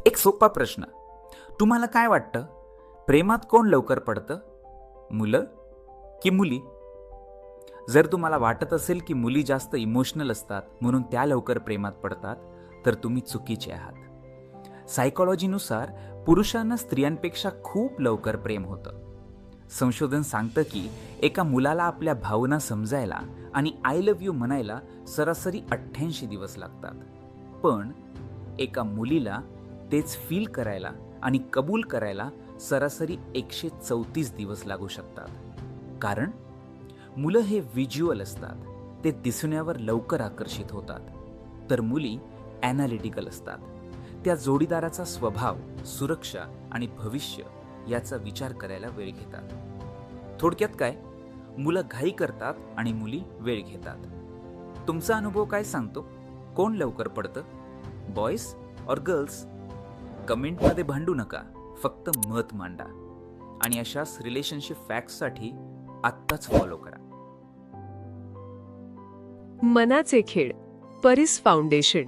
एक सोपा प्रश्न, तुम्हाला काय वाटतं, प्रेमात कोण लवकर पडतं, मुलं की मुली? जर तुम्हाला वाटत असेल की मुली जास्त इमोशनल असतात म्हणून त्या लवकर प्रेमात पडतात, तर तुम्ही चुकीचे आहात. सायकोलॉजीनुसार पुरुषांना स्त्रियांपेक्षा खूप लवकर प्रेम होतं. संशोधन सांगतं की एका मुलाला आपल्या भावना समजायला आणि आय लव्ह यू म्हणायला सरासरी 88 दिवस लागतात, पण एका मुलीला तेच फील करायला आणि कबूल करायला सरासरी 134 दिवस लागू शकतात. कारण मुलं हे व्हिज्युअल असतात, ते दिसण्यावर लवकर आकर्षित होतात, तर मुली ॲनालिटिकल असतात. त्या जोडीदाराचा स्वभाव, सुरक्षा आणि भविष्य याचा विचार करायला वेळ घेतात. थोडक्यात काय, मुलं घाई करतात आणि मुली वेळ घेतात. तुमचा अनुभव काय सांगतो? कोण लवकर पडतं, बॉयज और गर्ल्स? कमेंटमध्ये भांडू नका, फक्त मत मांडा. आणि अशाच रिलेशनशिप फॅक्ट्ससाठी आत्ताच फॉलो करा. मनाचे खेळ, परिस फाउंडेशन.